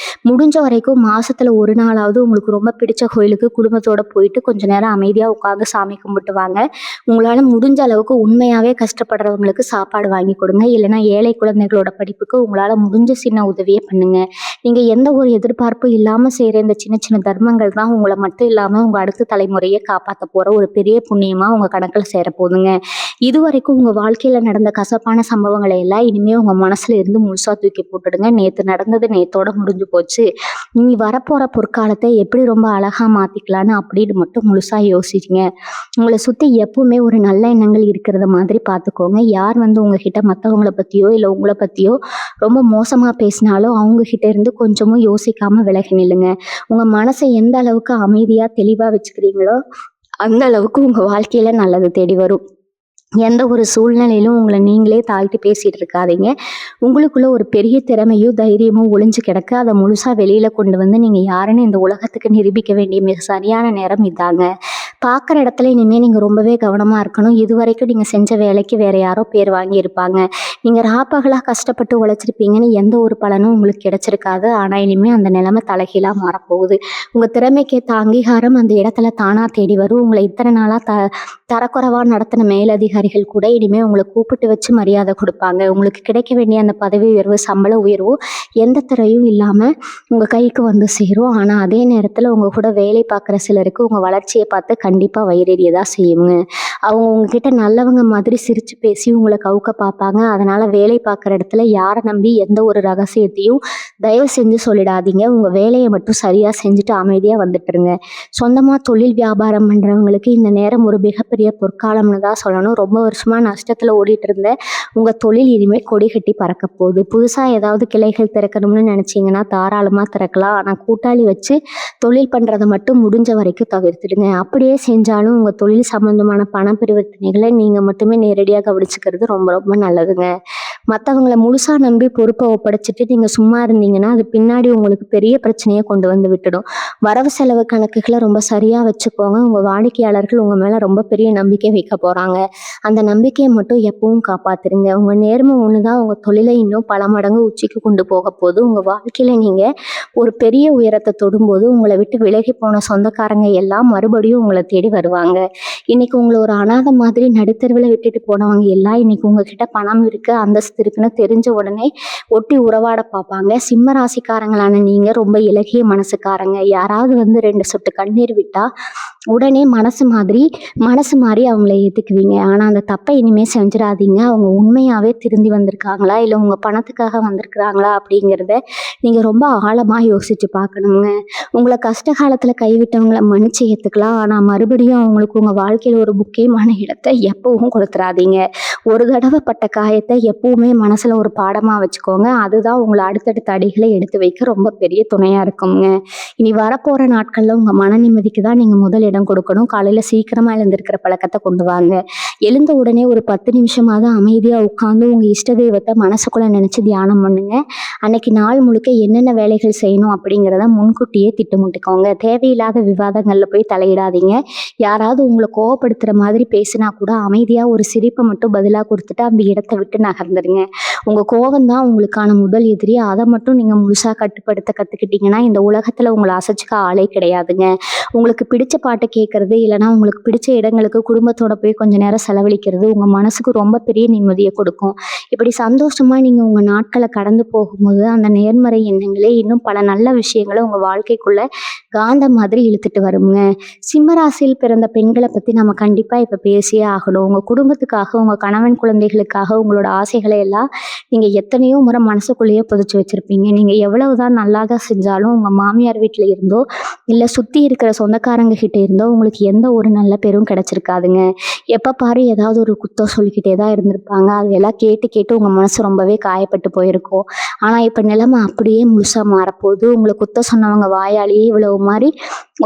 முடிஞ்ச வரைக்கும் மாசத்துல ஒரு நாளாவது உங்களுக்கு ரொம்ப பிடிச்ச கோயிலுக்கு குடும்பத்தோட போயிட்டு கொஞ்ச நேரம் அமைதியா உட்கார்ந்து சாமி கும்பிட்டு வாங்க. உங்களால முடிஞ்ச அளவுக்கு உண்மையாவே கஷ்டப்படுறவங்களுக்கு சாப்பாடு வாங்கி கொடுங்க. இல்லைன்னா ஏழை குழந்தைகளோட படிப்புக்கு உங்களால முடிஞ்ச சின்ன உதவியே பண்ணுங்க. நீங்க எந்த ஒரு எதிர்பார்ப்பும் இல்லாம செய்ற இந்த சின்ன சின்ன தர்மங்கள் தான் உங்கள மட்டும் இல்லாம உங்க அடுத்த தலைமுறைய காப்பாத்த போற ஒரு பெரிய புண்ணியமா உங்க கணக்குல சேரப்போகுதுங்க. இதுவரைக்கும் உங்க வாழ்க்கையில நடந்த கசப்பான சம்பவங்களை எல்லாம் இனிமே உங்க மனசுல இருந்து முழுசா தூக்கி போட்டுடுங்க. நேத்து நடந்தது நேத்தோட முடிஞ்சு போச்சு. இனி வரப்போற பொற்காலத்தை எப்படி ரொம்ப அழகா மாத்திக்கலான்னு அப்படின்னு மட்டும் முழுசா யோசிச்சுங்க. உங்களை சுத்தி எப்பவுமே ஒரு நல்ல எண்ணங்கள் இருக்கிறத மாதிரி பார்த்துக்கோங்க. யார் வந்து உங்ககிட்ட மற்றவங்கள பத்தியோ இல்லை உங்களை பத்தியோ ரொம்ப மோசமா பேசினாலும் அவங்க கிட்ட இருந்து கொஞ்சமும் யோசிக்காம விலகி நில்லுங்க. உங்க மனசை எந்த அளவுக்கு அமைதியா தெளிவா வச்சுக்கிறீங்களோ அந்த அளவுக்கு உங்க வாழ்க்கையில நல்லது தேடி வரும். எந்த ஒரு சூழ்நிலையிலும் உங்களை நீங்களே தாழ்த்தி பேசிட்டு இருக்காதீங்க. உங்களுக்குள்ள ஒரு பெரிய திறமையும் தைரியமும் ஒளிஞ்சு கிடக்கு. அதை முழுசா வெளியில கொண்டு வந்து நீங்க யாருன்னு இந்த உலகத்துக்கு நிரூபிக்க வேண்டிய மிக சரியான நேரம் இதாங்க. பார்க்குற இடத்துல இனிமே நீங்க ரொம்பவே கவனமா இருக்கணும். இதுவரைக்கும் நீங்க செஞ்ச வேலைக்கு வேற யாரோ பேர் வாங்கியிருப்பாங்க. நீங்க ராப்பகலா கஷ்டப்பட்டு உழைச்சிருப்பீங்கன்னு எந்த ஒரு பலனும் உங்களுக்கு கிடைச்சிருக்காது. ஆனா இனிமே அந்த நிலைமை தலைகீழா மாறப்போகுது. உங்க திறமைக்கேற்ற அங்கீகாரம் அந்த இடத்துல தானா தேடி வரும். உங்களை இத்தனை நாளா தரக்குறைவா நடத்தின மேலதிகாரிகள் கூட இனிமே உங்களை கூப்பிட்டு வச்சு மரியாதை கொடுப்பாங்க. உங்களுக்கு கிடைக்க வேண்டிய அந்த பதவி உயர்வு, சம்பள உயர்வு எந்த துறையும் இல்லாம உங்க கைக்கு வந்து சேரும். ஆனா அதே நேரத்துல உங்க கூட வேலை பார்க்குற சிலருக்கு உங்க வளர்ச்சியை பார்த்து கண்டிப்பா வயிறெரியதா செய்யுங்க. அவங்க உங்ககிட்ட நல்லவங்க மாதிரி சிரிச்சு பேசி உங்களை கவுக்க பார்ப்பாங்க. அதனால வேலை பார்க்குற இடத்துல யாரை நம்பி எந்த ஒரு ரகசியத்தையும் தயவு செஞ்சு சொல்லிடாதீங்க. உங்க வேலையை மட்டும் சரியா செஞ்சுட்டு அமைதியா வந்துட்டுருங்க. சொந்தமா தொழில் வியாபாரம் பண்றவங்களுக்கு இந்த நேரம் ஒரு மிகப்பெரிய பொற்காலம்னு தான் சொல்லணும். ரொம்ப வருஷமா நஷ்டத்துல ஓடிட்டு இருந்த உங்க தொழில் இனிமேல் கொடி கட்டி பறக்க போகுது. புதுசா ஏதாவது கிளைகள் திறக்கணும்னு நினைச்சீங்கன்னா தாராளமா திறக்கலாம். ஆனா கூட்டாளி வச்சு தொழில் பண்றதை மட்டும் முடிஞ்ச வரைக்கும் தவிர்த்துடுங்க. அப்படியே செஞ்சாலும் உங்க தொழில் சம்பந்தமான பண பரிவர்த்தனைகளை நீங்க மட்டுமே நேரடியாக கவனிச்சுக்கிறது ரொம்ப ரொம்ப நல்லதுங்க. மற்றவங்களை முழுசா நம்பி பொறுப்பை ஒப்படைச்சிட்டு நீங்க சும்மா இருந்தீங்கன்னா அது பின்னாடி உங்களுக்கு பெரிய பிரச்சனையை கொண்டு வந்து விட்டுடும். வரவு செலவு கணக்குகளை ரொம்ப சரியா வச்சுக்கோங்க. உங்க வாடிக்கையாளர்கள் உங்க மேல ரொம்ப பெரிய நம்பிக்கை வைக்க போறாங்க. அந்த நம்பிக்கையை மட்டும் எப்பவும் காப்பாத்துருங்க. உங்க நேர்மை ஒண்ணுதான் உங்க தொழிலை இன்னும் பல மடங்கு உச்சிக்கு கொண்டு போக போகுது. உங்க வாழ்க்கையில நீங்க ஒரு பெரிய உயரத்தை தொடும்போது உங்களை விட்டு விலகி போன சொந்தக்காரங்க எல்லாம் மறுபடியும் உங்களை தேடி வருவாங்க. இன்னைக்கு உங்களை ஒரு அனாதை மாதிரி நடுத்தருவில் விட்டுட்டு போனவங்க எல்லாம் இன்னைக்கு உங்ககிட்ட பணம் இருக்கு, அந்தஸ்து இருக்குன்னு தெரிஞ்ச உடனே ஒட்டி உறவாட பார்ப்பாங்க. சிம்ம ராசிக்காரங்களான நீங்க ரொம்ப இலகிய மனசுக்காரங்க. யாராவது வந்து 2 சொட்டு கண்ணீர் விட்டா உடனே மனசு மாறி அவங்கள ஏத்துக்குவீங்க. ஆனா அந்த தப்பை இனிமே செஞ்சிடாதீங்க. அவங்க உண்மையாவே திருந்தி வந்திருக்காங்களா இல்ல உங்க பணத்துக்காக வந்திருக்கிறாங்களா அப்படிங்கிறத நீங்க ரொம்ப ஆழமா யோசிச்சு பார்க்கணுங்க. உங்களை கஷ்ட காலத்துல கைவிட்டவங்களை மன்னிச்சு ஏத்துக்கலாம். ஆனா மறுபடியும் அவங்களுக்கு உங்க வாழ்க்கையில ஒரு முக்கியமான இடத்தை எப்பவும் கொடுத்துறாதீங்க. ஒரு தடவை பட்ட காயத்தை எப்பவுமே எப்பவுமே மனசுல ஒரு பாடமா வச்சுக்கோங்க. அதுதான் உங்கள அடுத்தடுத்த அடிகளை எடுத்து வைக்க ரொம்ப பெரிய துணையா இருக்குங்க. இனி வரப்போற நாட்கள்ல உங்க மன நிம்மதிக்கு தான் நீங்க முதல் இடம் கொடுக்கணும். காலையில சீக்கிரமா எழுந்திருக்கிற பழக்கத்த கொண்டு வாங்க. எழுந்த உடனே ஒரு 10 நிமிஷமாவது அமைதியா உட்கார்ந்து உங்க இஷ்ட தெய்வத்த மனசுக்குள்ள நினைச்சு தியானம் பண்ணுங்க. அன்னைக்கு நாள் முழுக்க என்னென்ன வேலைகள் செய்யணும் அப்படிங்கிறத முன்கூட்டியே திட்டமிட்டுக்கோங்க. தேவையில்லாத விவாதங்கள்ல போய் தலையிடாதீங்க. யாராவது உங்கள கோவப்படுத்துற மாதிரி பேசினா கூட அமைதியா ஒரு சிரிப்ப மட்டும் பதிலா குடுத்துட்டு அந்த இடத்த விட்டு நகர்ந்துருங்க. உங்க கோவம் தான் உங்களுக்கான முதல் எதிரி. அத மட்டும் நீங்க முழுசா கட்டுப்படுத்த கத்துக்கிட்டீங்கன்னா, இந்த உலகத்துல உங்கள அசைச்சுக்க ஆளே கிடையாதுங்க. உங்களுக்கு பிடிச்ச பாட்ட கேட்கறது, இல்லன்னா உங்களுக்கு பிடிச்ச இடங்களுக்கு குடும்பத்தோட போய் கொஞ்ச நேரம் செலவழிக்கிறது உங்க மனசுக்கு ரொம்ப பெரிய நிம்மதிய கொடுக்கும். இப்படி சந்தோஷமா நீங்க உங்க நாட்கள கடந்து போகும்போது, அந்த நேர்மறை எண்ணங்களே இன்னும் பல நல்ல விஷயங்கள உங்க வாழ்க்கைக்குள்ள காந்தம் மாதிரி இழுத்துட்டு வருங்க. சிம்ம ராசியில் பிறந்த பெண்கள பத்தி நம்ம கண்டிப்பா இப்ப பேசியே ஆகணும். உங்க குடும்பத்துக்காக, உங்க கணவன் குழந்தைகளுக்காக உங்களோட ஆசைகளை எல்லாம் நீங்க எத்தனையோ முறை மனசுக்குள்ளேயே புதைச்சு வச்சிருப்பீங்க. நீங்க எவ்வளவுதான் நல்லதா செஞ்சாலும் உங்க மாமியார் வீட்ல இருந்தோ, இல்ல சுத்தி இருக்கிற சொந்தக்காரங்க கிட்ட இருந்தோ உங்களுக்கு எந்த ஒரு நல்ல பேரும் கிடைச்சிருக்காதுங்க. எப்ப பாரு ஏதாவது ஒரு குத்தம் சொல்லிக்கிட்டே தான் இருந்திருப்பாங்க. அதெல்லாம் கேட்டு கேட்டு உங்க மனசு ரொம்பவே காயப்பட்டு போயிருக்கும். ஆனா இப்ப நிலைமை அப்படியே முழுசா மாறப்போகுது. உங்கள குத்தம் சொன்னவங்க வாயாலேயே இவ்வளவு மாரி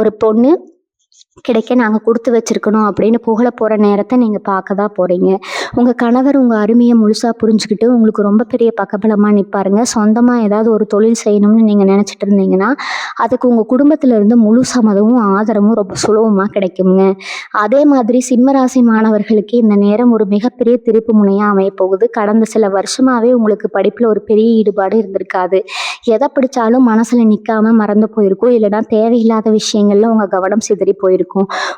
ஒரு பொண்ணு கிடைக்க நாங்க குடுத்து வச்சிருக்கணும் அப்படின்னு புகழ போற நேரத்த நீங்க பார்க்க தான் போறீங்க. உங்க கணவர் உங்க அருமைய முழுசா புரிஞ்சுகிட்டு உங்களுக்கு ரொம்ப பெரிய பக்கபலமா நிப்பாருங்க. சொந்தமா ஏதாவது ஒரு தொழில் செய்யணும்னு நீங்க நினைச்சிட்டு இருந்தீங்கன்னா, அதுக்கு உங்க குடும்பத்துல இருந்து முழு சம்மதமும், ஆதரவும் ரொம்ப சுலபமா கிடைக்குங்க. அதே மாதிரி சிம்ம ராசி மாணவர்களுக்கு இந்த நேரம் ஒரு மிகப்பெரிய திருப்பு முனையா அமையப் போகுது. கடந்த சில வருஷமாவே உங்களுக்கு படிப்புல ஒரு பெரிய ஈடுபாடு இருந்திருக்காது. எத படிச்சாலும் மனசுல நிக்காம மறந்து போயிருக்கும். இல்லைன்னா தேவையில்லாத விஷயங்கள்ல உங்க கவனம் சிதறி போயிருக்கும்.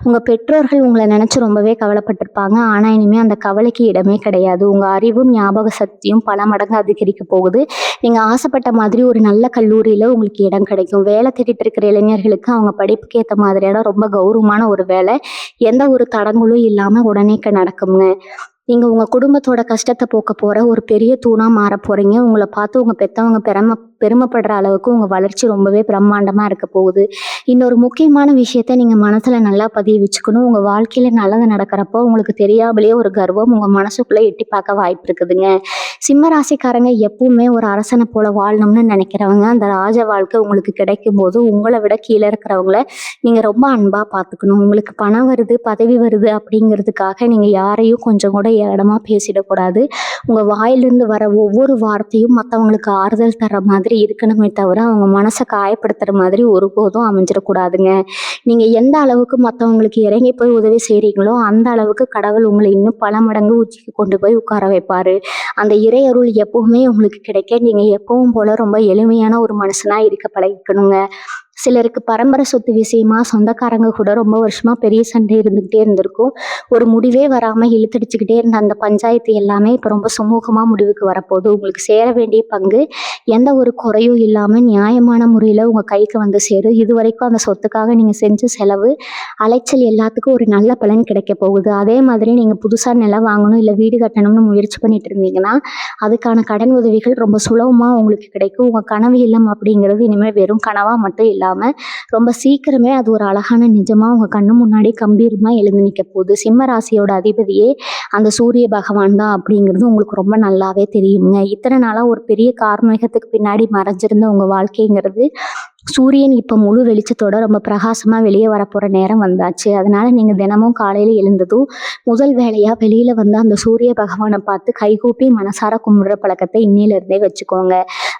உங்க பெற்றோர்கள் உங்கள நினைச்சு ரொம்பவே கவலைப்பட்டிருப்பாங்க. ஆனா இனிமே அந்த கவலைக்கு இடமே கிடையாது. உங்க அறிவும், ஞாபக சக்தியும் பல மடங்கு அதிகரிக்க போகுது. நீங்க ஆசைப்பட்ட மாதிரி ஒரு நல்ல கல்லூரியில உங்களுக்கு இடம் கிடைக்கும். வேலை தேடிட்டு இருக்கிற இளைஞர்களுக்கு அவங்க படிப்புக்கு ஏத்த மாதிரியான ரொம்ப கௌரவமான ஒரு வேலை, எந்த ஒரு தடங்களும் இல்லாம உடனே நடக்குங்க. நீங்க உங்க குடும்பத்தோட கஷ்டத்த போக்க போற ஒரு பெரிய தூணா மாறப் போறீங்க. உங்கள பார்த்து உங்க பெத்தவங்க பெருமைப்படுற அளவுக்கு உங்க வளர்ச்சி ரொம்பவே பிரம்மாண்டமா இருக்க போகுது. இன்னொரு முக்கியமான விஷயத்த நீங்க மனசுல நல்லா பதிய வச்சுக்கணும். உங்க வாழ்க்கையில நல்லது நடக்கிறப்போ உங்களுக்கு தெரியாமலேயே ஒரு கர்வம் உங்க மனசுக்குள்ள எட்டி பார்க்க வாய்ப்பு இருக்குதுங்க. சிம்ம ராசிக்காரங்க எப்பவுமே ஒரு அரசனை போல வாழணும்னு நினைக்கிறவங்க. அந்த ராஜ வாழ்க்கை உங்களுக்கு கிடைக்கும் போது உங்களை விட கீழே இருக்கிறவங்கள நீங்க ரொம்ப அன்பா பார்த்துக்கணும். உங்களுக்கு பணம் வருது, பதவி வருது அப்படிங்கிறதுக்காக நீங்க யாரையும் கொஞ்சம் கூட ஏளனமா பேசிடக்கூடாது. உங்க வாயிலிருந்து வர ஒவ்வொரு வார்த்தையும் மற்றவங்களுக்கு ஆறுதல் தர்ற மாதிரி இருக்கணுமே தவிர அவங்க மனசை காயப்படுத்துற மாதிரி ஒருபோதும் அமைஞ்சிடக்கூடாதுங்க. நீங்க எந்த அளவுக்கு மற்றவங்களுக்கு இறங்கி போய் உதவி செய்றீங்களோ அந்த அளவுக்கு கடவுள் உங்களை இன்னும் பல மடங்கு உச்சிக்கு கொண்டு போய் உட்கார வைப்பாரு. அந்த இறை அருள் எப்பவுமே உங்களுக்கு கிடைக்க நீங்க எப்பவும் போல ரொம்ப எளிமையான ஒரு மனுஷனா இருக்க பழகிக்கணுங்க. சிலருக்கு பரம்பரை சொத்து விஷயமா சொந்தக்காரங்க கூட ரொம்ப வருஷமா பெரிய சண்டை இருந்துகிட்டே இருந்திருக்கும். ஒரு முடிவே வராம இழுத்தடிச்சுக்கிட்டே இருந்த அந்த பஞ்சாயத்து எல்லாமே இப்ப ரொம்ப சுமூகமா முடிவுக்கு வரப்போகுது. உங்களுக்கு சேர வேண்டிய பங்கு எந்த ஒரு குறையும் இல்லாம நியாயமான முறையில உங்க கைக்கு வந்து சேரும். இதுவரைக்கும் அந்த சொத்துக்காக நீங்க செஞ்ச செலவு, அலைச்சல் எல்லாத்துக்கும் ஒரு நல்ல பலன் கிடைக்க போகுது. அதே மாதிரி நீங்க புதுசா நிலம் வாங்கணும், இல்ல வீடு கட்டணும்னு முயற்சி பண்ணிட்டு இருந்தீங்கன்னா அதுக்கான கடன் உதவிகள் ரொம்ப சுலபமா உங்களுக்கு கிடைக்கும். உங்க கனவு இல்லம் அப்படிங்கிறது இனிமேல் வெறும் கனவா மட்டும் இல்லாம ரொம்ப சீக்கிரமே அது ஒரு அழகான நிஜமா உங்க கண்ணு முன்னாடி கம்பீரமா எழுந்து நிக்க போகுது. சிம்ம ராசியோட அதிபதியே அந்த சூரிய பகவான் தான் அப்படிங்கிறது உங்களுக்கு ரொம்ப நல்லாவே தெரியுங்க. இத்தனை நாளா ஒரு பெரிய கார்மேகத்துக்கு பின்னாடி மறைஞ்சிருந்த உங்க வாழ்க்கைங்கிறது சூரியன் இப்ப முழு வெளிச்சத்தோட ரொம்ப பிரகாசமா வெளியே வரப்போற நேரம் வந்தாச்சு. அதனால நீங்க தினமும் காலையில எழுந்ததும் முதல் வேலையா வெளியில வந்து அந்த சூரிய பகவானை பார்த்து கைகூப்பி மனசார கும்பிடுற பழக்கத்தை இன்னையில இருந்தே வச்சுக்கோங்க.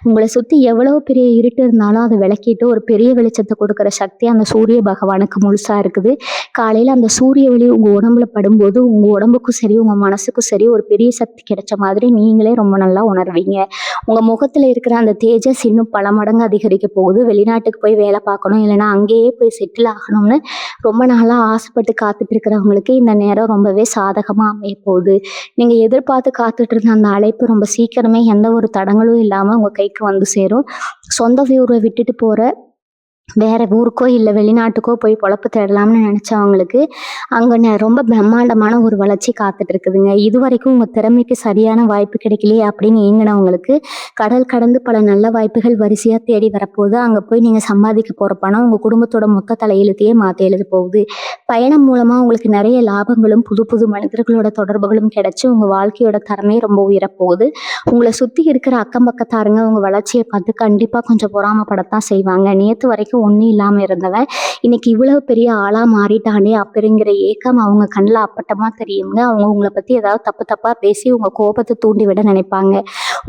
உங்களை சுத்தி எவ்வளவு பெரிய இருட்டு இருந்தாலும் அதை விளக்கிட்டு ஒரு பெரிய வெளிச்சத்தை கொடுக்குற சக்தி அந்த சூரிய பகவானுக்கு முழுசா இருக்குது. காலையில அந்த சூரிய ஒளி உங்க உடம்புல படும்போது உங்க உடம்புக்கும் சரி உங்க மனசுக்கும் சரி ஒரு பெரிய சக்தி கிடைச்ச மாதிரி நீங்களே ரொம்ப நல்லா உணர்வீங்க. உங்க முகத்துல இருக்கிற அந்த தேஜஸ் இன்னும் பல மடங்கு அதிகரிக்க போகுது. வெளிநாட்டுக்கு போய் வேலை பார்க்கணும், இல்லைன்னா அங்கேயே போய் செட்டில் ஆகணும்னு ரொம்ப நாளா ஆசைப்பட்டு காத்துட்டு இருக்கிறவங்களுக்கு இந்த நேரம் ரொம்பவே சாதகமா அமைய போகுது. நீங்க எதிர்பார்த்து காத்துட்டு இருந்த அந்த அழைப்பு ரொம்ப சீக்கிரமே எந்த ஒரு தடங்களும் இல்லாம உங்க கைக்கு வந்து சேரும். சொந்த ஊரை விட்டுட்டு போற வேற ஊருக்கோ இல்ல வெளிநாட்டுக்கோ போய் பொழப்பு தேடலாம்னு நினைச்சவங்களுக்கு, அங்க ரொம்ப பிரம்மாண்டமான ஒரு வளர்ச்சி காத்துட்டு இருக்குதுங்க. இதுவரைக்கும் உங்க திறமைக்கு சரியான வாய்ப்பு கிடைக்கலையே அப்படின்னு ஏங்குனவங்களுக்கு, கடல் கடந்து பல நல்ல வாய்ப்புகள் வரிசையா தேடி வரப்போகுது. அங்க போய் நீங்க சம்பாதிக்க போற பணம் உங்க குடும்பத்தோட மொத்த தலையெழுத்தையே மாத்தி எழுத போகுது. பயணம் மூலமா உங்களுக்கு நிறைய லாபங்களும், புது புது மனிதர்களோட தொடர்புகளும் கிடைச்சு, உங்க வாழ்க்கையோட தரமே ரொம்ப உயரப்போகுது. உங்கள சுத்தி இருக்கிற அக்கம் பக்கத்தாருங்க உங்க வளர்ச்சிய பார்த்து கண்டிப்பா கொஞ்சம் பொறாமப்படத்தான் செய்வாங்க. நேத்து வரைக்கும் ஒண்ணும் இல்லாம இருந்தவன், இன்னைக்கு இவ்வளவு பெரிய ஆளா மாறிட்டானே அப்படிங்கிற ஏக்கம் அவங்க கண்ல அப்பட்டமா தெரியுங்க. அவங்க உங்கள பத்தி ஏதாவது தப்பு தப்பா பேசி உங்க கோபத்த தூண்டி விட நினைப்பாங்க.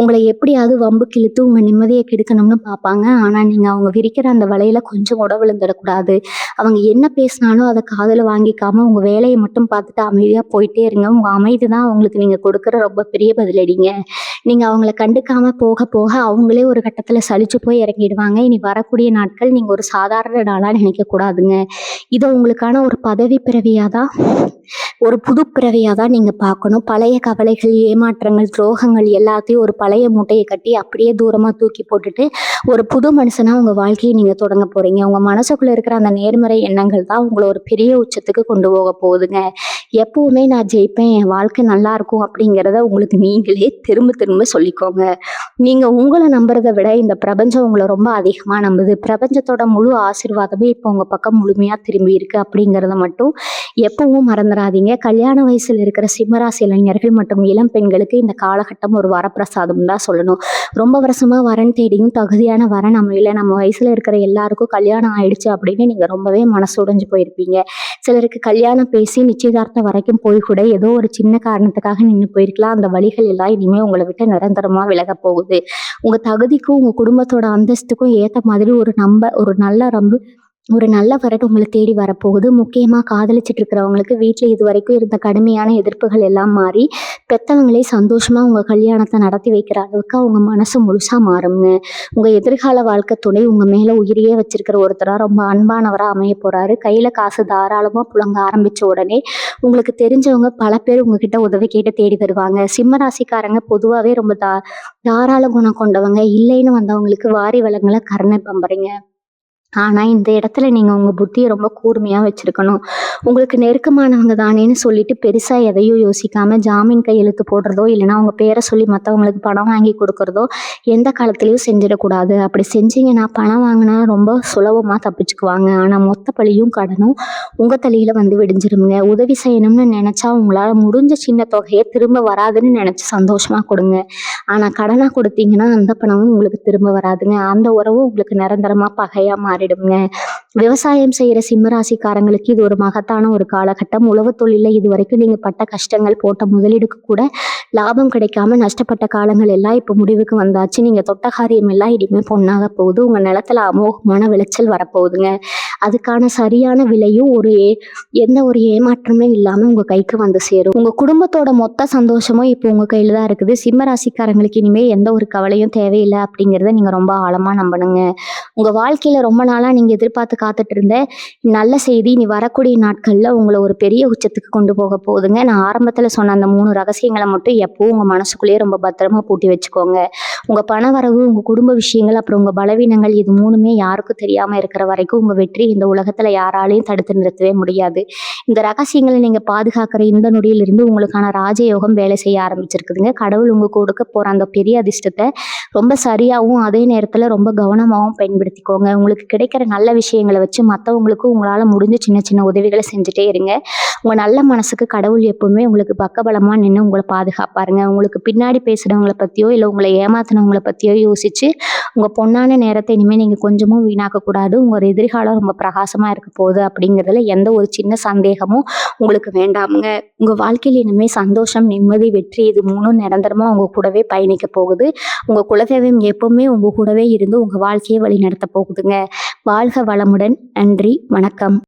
உங்கள எப்படியாவது வம்புக்கு இழுத்து உங்க நிம்மதிய கெடுக்கணும்னு பார்ப்பாங்க. ஆனா நீங்க அவங்க விரிக்கிற அந்த வலையில கொஞ்சம் கூட விழுந்துடக்கூடாது. அவங்க என்ன பேசினாலும் அத காதுல வாங்கிக்காம உங்க வேலைய மட்டும் பார்த்துட்டு அமைதியா போயிட்டே இருங்க. உங்க அமைதி தான் அவங்களுக்கு நீங்க கொடுக்குற ரொம்ப பெரிய பதிலடிங்க. நீங்க அவங்கள கண்டுக்காம போக போக அவங்களே ஒரு கட்டத்துல சலிச்சு போய் இறங்கிடுவாங்க. இனி வரக்கூடிய நாட்கள் நீங்க ஒரு சாதாரண நாளா நினைக்க கூடாதுங்க. இத உங்களுக்கான ஒரு பதவி பிறவியா தான் ஒரு புது பிறவியா தான் நீங்க பார்க்கணும். பழைய கவலைகள், ஏமாற்றங்கள், துரோகங்கள் எல்லாத்தையும் ஒரு பழைய மூட்டைய கட்டி அப்படியே தூரமா தூக்கி போட்டுட்டு, ஒரு புது மனுஷனா உங்க வாழ்க்கைய நீங்க தொடங்க போறீங்க. உங்க மனசுக்குள்ள இருக்கிற அந்த நேர்மறை எண்ணங்கள் தான் உங்கள ஒரு பெரிய உச்சத்துக்கு கொண்டு போக போகுதுங்க. எப்பவுமே நான் ஜெயிப்பேன், என் வாழ்க்கை நல்லா இருக்கும் அப்படிங்கிறத உங்களுக்கு நீங்களே திரும்ப திரும்ப சொல்லிக்கோங்க. நீங்க உங்கள நம்புறத விட இந்த பிரபஞ்சம் உங்கள ரொம்ப அதிகமா நம்புது. பிரபஞ்சத்தோட முழு ஆசீர்வாதமே இப்போ உங்க பக்கம் முழுமையா திரும்பி இருக்கு அப்படிங்கிறத மட்டும் எப்பவும் மறந்துடாதீங்க. கல்யாண வயசுல இருக்கிற சிம்மராசி இளைஞர்கள் மற்றும் இளம் பெண்களுக்கு இந்த காலகட்டம் ஒரு வரப்பிரசாதம் தான் சொல்லணும். ரொம்ப வருஷமா வரன் தேடியும் தகுதியான வரன் அமையல, நம்ம வயசுல இருக்கிற எல்லாருக்கும் கல்யாணம் ஆயிடுச்சு அப்படின்னு நீங்க ரொம்பவே மனசு உடைஞ்சு போயிருப்பீங்க. சிலருக்கு கல்யாணம் பேசி நிச்சயதார்த்தம் வரைக்கும் போய் கூட ஏதோ ஒரு சின்ன காரணத்துக்காக நின்று போயிருக்கலாம். அந்த வழிகள் எல்லாம் இனிமே உங்களை விட்டு நிரந்தரமா விலக போகுது. உங்க தகுதிக்கும் உங்க குடும்பத்தோட அந்தஸ்துக்கும் ஏத்த மாதிரி ஒரு நல்ல வரன் உங்களை தேடி வரப்போகுது. முக்கியமா காதலிச்சுட்டு இருக்கிறவங்களுக்கு வீட்டில் இது வரைக்கும் இருந்த கடுமையான எதிர்ப்புகள் எல்லாம் மாறி, பெத்தவங்களே சந்தோஷமா உங்க கல்யாணத்தை நடத்தி வைக்கிற அளவுக்கு அவங்க மனசு முழுசா மாறுங்க. உங்க எதிர்கால வாழ்க்கை துணை உங்க மேல உயிரையே வச்சிருக்கிற ஒருத்தரா ரொம்ப அன்பானவரா அமைய போறாரு. கையில காசு தாராளமா புழங்க ஆரம்பிச்ச உடனே உங்களுக்கு தெரிஞ்சவங்க பல பேர் உங்ககிட்ட உதவி கேட்டு தேடி வருவாங்க. சிம்ம ராசிக்காரங்க பொதுவாகவே ரொம்ப தாராள குணம் கொண்டவங்க. இல்லைன்னு வந்தவங்களுக்கு வாரி வழங்கல கருணை பம்புறீங்க. ஆனா இந்த இடத்துல நீங்க உங்க புத்திய ரொம்ப கூர்மையா வச்சிருக்கணும். உங்களுக்கு நெருக்கமானவங்க தானேன்னு சொல்லிட்டு பெருசா எதையும் யோசிக்காம ஜாமீன் கையெழுத்து போடுறதோ, இல்லைன்னா உங்க பேரை சொல்லி மத்தவங்களுக்கு பணம் வாங்கி கொடுக்கறதோ எந்த காலத்திலயும் செஞ்சிடக்கூடாது. அப்படி செஞ்சீங்கன்னா பணம் வாங்கினா ரொம்ப சுலபமா தப்பிச்சுக்குவாங்க. ஆனா மொத்த பழியும் கடனும் உங்க தலையில வந்து விடிஞ்சிருங்க. உதவி செய்யணும்னு நினைச்சா உங்களால முடிஞ்ச சின்ன தொகையை திரும்ப வராதுன்னு நினைச்சு சந்தோஷமா கொடுங்க. ஆனா கடனா கொடுத்தீங்கன்னா அந்த பணமும் உங்களுக்கு திரும்ப வராதுங்க. அந்த உறவும் உங்களுக்கு நிரந்தரமா பகையா மாறிடுங்க. விவசாயம் செய்யற சிம்மராசிக்காரங்களுக்கு இது ஒரு மகத்தான ஒரு காலகட்டம். உழவு தொழில இது வரைக்கும் நீங்க பட்ட கஷ்டங்கள், போட்ட முதலீடுக்கு கூட லாபம் கிடைக்காம நஷ்டப்பட்ட காலங்கள் எல்லாம் இப்ப முடிவுக்கு வந்தாச்சு. நீங்க தொட்ட காரியம் எல்லாம் இனிமே பொண்ணாக போகுது. உங்க நிலத்துல அமோகமான விளைச்சல் வரப்போகுதுங்க. அதுக்கான சரியான விலையும் எந்த ஒரு ஏமாற்றமே இல்லாம உங்க கைக்கு வந்து சேரும். உங்க குடும்பத்தோட மொத்த சந்தோஷமும் இப்போ உங்க கையில தான் இருக்குது. சிம்ம ராசிக்காரங்களுக்கு இனிமே எந்த ஒரு கவலையும் தேவையில்லை அப்படிங்கிறத நீங்க ரொம்ப ஆழமா நம்பணுங்க. உங்க வாழ்க்கையில ரொம்ப நாளா நீங்க எதிர்பார்த்து காத்துட்டு இருந்த நல்ல செய்தி இனி வரக்கூடிய நாட்கள்ல உங்களை ஒரு பெரிய உச்சத்துக்கு கொண்டு போக போகுதுங்க. நான் ஆரம்பத்துல சொன்ன அந்த 3 ரகசியங்களை மட்டும் எப்பவும் உங்க மனசுக்குள்ளேயே ரொம்ப பத்திரமா பூட்டி வச்சுக்கோங்க. உங்க பண வரவு, உங்க குடும்ப விஷயங்கள், அப்புறம் உங்க பலவீனங்கள் இது 3மே யாருக்கும் தெரியாம இருக்கிற வரைக்கும் உங்க வெற்றி இந்த உலகத்துல யாராலையும் தடுத்து நிறுத்தவே முடியாது. இந்த ரகசியங்களை நீங்க பாதுகாக்கிற இந்த நொடியிலிருந்து உங்களுக்கான ராஜயோகம் வேலை செய்ய ஆரம்பிச்சிருக்குதுங்க. கடவுள் உங்க கொடுக்க போற அந்த பெரிய அதிர்ஷ்டத்தை ரொம்ப சரியாகவும் அதே நேரத்துல ரொம்ப கவனமாகவும் பயன்படுத்திக்கோங்க. உங்களுக்கு கிடைக்கிற நல்ல விஷயங்களை வச்சு மற்றவங்களுக்கும் உங்களால முடிஞ்ச சின்ன சின்ன உதவிகளை செஞ்சுட்டே இருங்க. உங்க நல்ல மனசுக்கு கடவுள் எப்பவுமே உங்களுக்கு பக்கபலமா நின்று உங்களை பாதுகாப்பாருங்க. உங்களுக்கு பின்னாடி பேசுறவங்களை பத்தியோ இல்லை உங்களை ஏமாத்தினவங்களை பத்தியோ யோசிச்சு உங்க பொன்னான நேரத்தை இனிமேல் நீங்க கொஞ்சமும் வீணாக்க கூடாது. உங்க எதிர்காலம் ரொம்ப பிரகாசமா இருக்க போகுது அப்படிங்கிறதுல எந்த ஒரு சின்ன சந்தேகமும் உங்களுக்கு வேண்டாமுங்க. உங்க வாழ்க்கையில் இனிமே சந்தோஷம், நிம்மதி, வெற்றி இது 3ம் நிரந்தரமா உங்க கூடவே பயணிக்க போகுது. உங்க குலதெய்வம் எப்பவுமே உங்க கூடவே இருந்து உங்க வாழ்க்கையை வழி நடத்த போகுதுங்க. வாழ்க வளமுடன். நன்றி, வணக்கம்.